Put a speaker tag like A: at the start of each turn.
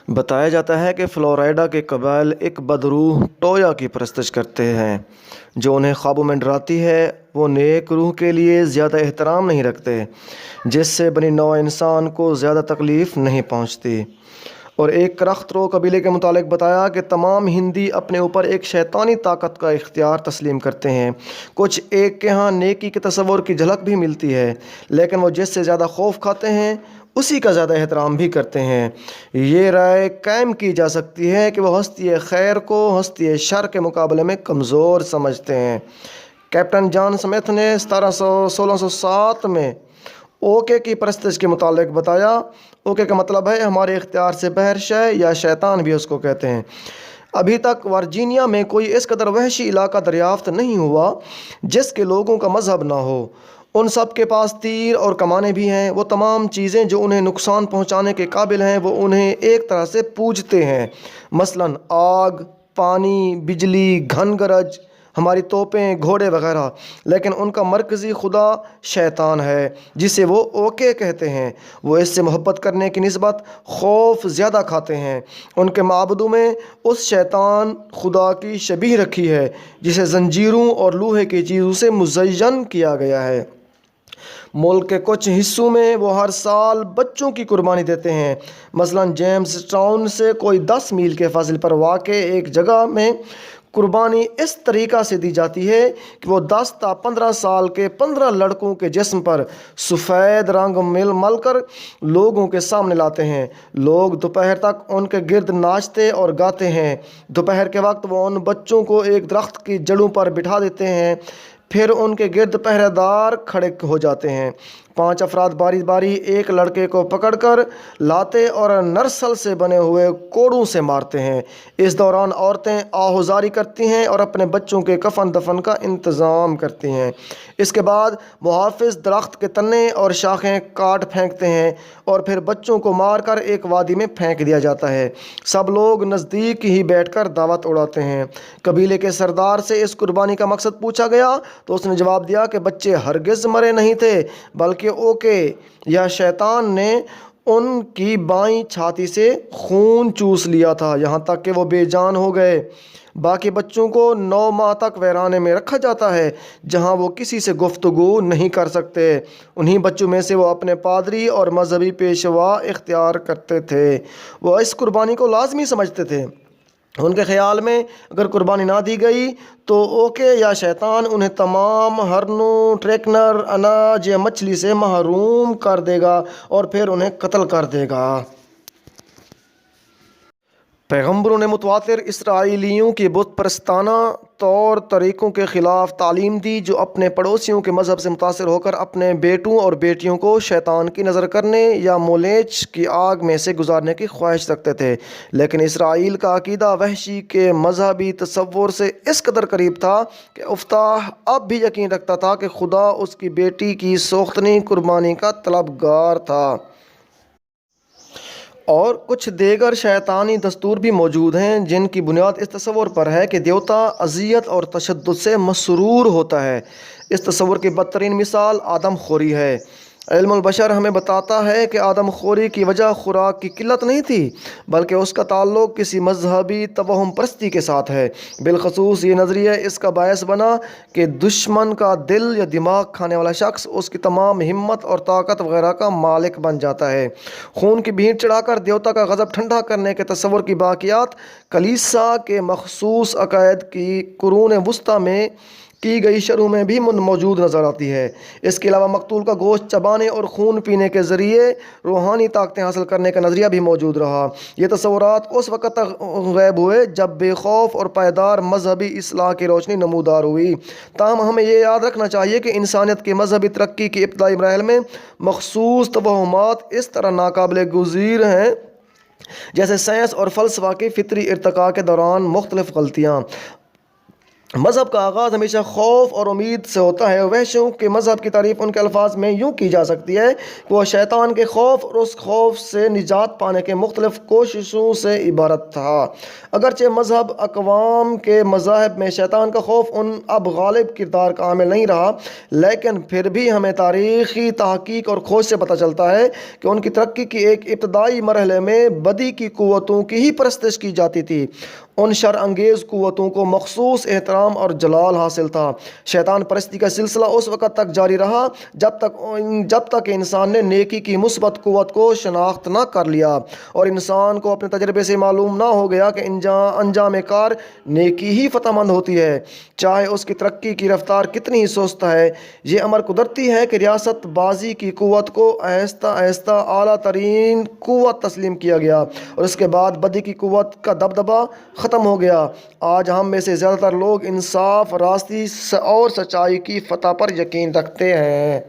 A: بتایا جاتا ہے کہ فلوریڈا کے قبائل ایک بدروح ٹویا کی پرستش کرتے ہیں جو انہیں خوابوں میں ڈراتی ہے۔ وہ نیک روح کے لیے زیادہ احترام نہیں رکھتے، جس سے بنی نوع انسان کو زیادہ تکلیف نہیں پہنچتی۔ اور ایک کرخت رو قبیلے کے متعلق بتایا کہ تمام ہندی اپنے اوپر ایک شیطانی طاقت کا اختیار تسلیم کرتے ہیں۔ کچھ ایک کے ہاں نیکی کے تصور کی جھلک بھی ملتی ہے، لیکن وہ جس سے زیادہ خوف کھاتے ہیں اسی کا زیادہ احترام بھی کرتے ہیں۔ یہ رائے قائم کی جا سکتی ہے کہ وہ ہستی خیر کو ہستی شر کے مقابلے میں کمزور سمجھتے ہیں۔ کیپٹن جان سمتھ نے 1607 میں اوکے کی پرستش کے متعلق بتایا۔ اوکے کا مطلب ہے ہمارے اختیار سے باہر شے، یا شیطان بھی اس کو کہتے ہیں۔ ابھی تک ورجینیا میں کوئی اس قدر وحشی علاقہ دریافت نہیں ہوا جس کے لوگوں کا مذہب نہ ہو۔ ان سب کے پاس تیر اور کمانیں بھی ہیں۔ وہ تمام چیزیں جو انہیں نقصان پہنچانے کے قابل ہیں وہ انہیں ایک طرح سے پوجتے ہیں، مثلاً آگ، پانی، بجلی، گھن گرج، ہماری توپیں، گھوڑے وغیرہ۔ لیکن ان کا مرکزی خدا شیطان ہے جسے وہ اوکے کہتے ہیں۔ وہ اس سے محبت کرنے کی نسبت خوف زیادہ کھاتے ہیں۔ ان کے معبودوں میں اس شیطان خدا کی شبیہ رکھی ہے جسے زنجیروں اور لوہے کی چیزوں سے مزین کیا گیا ہے۔ ملک کے کچھ حصوں میں وہ ہر سال بچوں کی قربانی دیتے ہیں۔ مثلاً جیمز ٹاؤن سے کوئی 10 میل کے فاصلے پر واقع ایک جگہ میں قربانی اس طریقہ سے دی جاتی ہے کہ وہ 10 تا 15 سال کے 15 لڑکوں کے جسم پر سفید رنگ مل کر لوگوں کے سامنے لاتے ہیں۔ لوگ دوپہر تک ان کے گرد ناچتے اور گاتے ہیں۔ دوپہر کے وقت وہ ان بچوں کو ایک درخت کی جڑوں پر بٹھا دیتے ہیں، پھر ان کے گرد پہرے دار کھڑے ہو جاتے ہیں۔ 5 افراد باری باری ایک لڑکے کو پکڑ کر لاتے اور نرسل سے بنے ہوئے کوڑوں سے مارتے ہیں۔ اس دوران عورتیں آہوزاری کرتی ہیں اور اپنے بچوں کے کفن دفن کا انتظام کرتی ہیں۔ اس کے بعد محافظ درخت کے تنے اور شاخیں کاٹ پھینکتے ہیں اور پھر بچوں کو مار کر ایک وادی میں پھینک دیا جاتا ہے۔ سب لوگ نزدیک ہی بیٹھ کر دعوت اڑاتے ہیں۔ قبیلے کے سردار سے اس قربانی کا مقصد پوچھا گیا تو اس نے جواب دیا کہ بچے ہرگز مرے نہیں تھے، بلکہ اوکے یا شیطان نے ان کی بائیں چھاتی سے خون چوس لیا تھا یہاں تک کہ وہ بے جان ہو گئے۔ باقی بچوں کو 9 ماہ تک ویرانے میں رکھا جاتا ہے جہاں وہ کسی سے گفتگو نہیں کر سکتے۔ انہی بچوں میں سے وہ اپنے پادری اور مذہبی پیشوا اختیار کرتے تھے۔ وہ اس قربانی کو لازمی سمجھتے تھے۔ ان کے خیال میں اگر قربانی نہ دی گئی تو اوکے یا شیطان انہیں تمام ہرنوں، ٹریکنر، اناج یا مچھلی سے محروم کر دے گا اور پھر انہیں قتل کر دے گا۔ پیغمبروں نے متواتر اسرائیلیوں کی بت پرستانہ طور طریقوں کے خلاف تعلیم دی جو اپنے پڑوسیوں کے مذہب سے متاثر ہو کر اپنے بیٹوں اور بیٹیوں کو شیطان کی نظر کرنے یا مولیچ کی آگ میں سے گزارنے کی خواہش رکھتے تھے۔ لیکن اسرائیل کا عقیدہ وحشی کے مذہبی تصور سے اس قدر قریب تھا کہ افتاح اب بھی یقین رکھتا تھا کہ خدا اس کی بیٹی کی سوختنی قربانی کا طلبگار تھا۔ اور کچھ دیگر شیطانی دستور بھی موجود ہیں جن کی بنیاد اس تصور پر ہے کہ دیوتا اذیت اور تشدد سے مسرور ہوتا ہے۔ اس تصور کی بدترین مثال آدم خوری ہے۔ علم البشر ہمیں بتاتا ہے کہ آدم خوری کی وجہ خوراک کی قلت نہیں تھی، بلکہ اس کا تعلق کسی مذہبی توہم پرستی کے ساتھ ہے۔ بالخصوص یہ نظریہ اس کا باعث بنا کہ دشمن کا دل یا دماغ کھانے والا شخص اس کی تمام ہمت اور طاقت وغیرہ کا مالک بن جاتا ہے۔ خون کی بھیٹ چڑھا کر دیوتا کا غضب ٹھنڈا کرنے کے تصور کی باقیات کلیسا کے مخصوص عقائد کی قرون وسطیٰ میں کی گئی شرح میں بھی موجود نظر آتی ہے۔ اس کے علاوہ مقتول کا گوشت چبانے اور خون پینے کے ذریعے روحانی طاقتیں حاصل کرنے کا نظریہ بھی موجود رہا۔ یہ تصورات اس وقت تک غائب ہوئے جب بے خوف اور پائیدار مذہبی اصلاح کی روشنی نمودار ہوئی۔ تاہم ہمیں یہ یاد رکھنا چاہیے کہ انسانیت کی مذہبی ترقی کی ابتدائی مراحل میں مخصوص توہمات اس طرح ناقابل گزیر ہیں جیسے سائنس اور فلسفہ کی فطری ارتقاء کے دوران مختلف غلطیاں مذہب کا آغاز ہمیشہ خوف اور امید سے ہوتا ہے۔ وحشیوں کے مذہب کی تعریف ان کے الفاظ میں یوں کی جا سکتی ہے کہ وہ شیطان کے خوف اور اس خوف سے نجات پانے کے مختلف کوششوں سے عبارت تھا۔ اگرچہ مذہب اقوام کے مذاہب میں شیطان کا خوف ان اب غالب کردار کا عامل نہیں رہا، لیکن پھر بھی ہمیں تاریخی تحقیق اور کھوج سے پتہ چلتا ہے کہ ان کی ترقی کی ایک ابتدائی مرحلے میں بدی کی قوتوں کی ہی پرستش کی جاتی تھی۔ ان شر انگیز قوتوں کو مخصوص احترام اور جلال حاصل تھا۔ شیطان پرستی کا سلسلہ اس وقت تک جاری رہا جب تک انسان نے نیکی کی مثبت قوت کو شناخت نہ کر لیا اور انسان کو اپنے تجربے سے معلوم نہ ہو گیا کہ انجام کار نیکی ہی فتح مند ہوتی ہے، چاہے اس کی ترقی کی رفتار کتنی ہی سست ہے۔ یہ امر قدرتی ہے کہ ریاست بازی کی قوت کو آہستہ آہستہ اعلیٰ ترین قوت تسلیم کیا گیا اور اس کے بعد بدی کی قوت کا دبدبہ ختم ہو گیا۔ آج ہم میں سے زیادہ تر لوگ انصاف، راستی اور سچائی کی فتح پر یقین رکھتے ہیں۔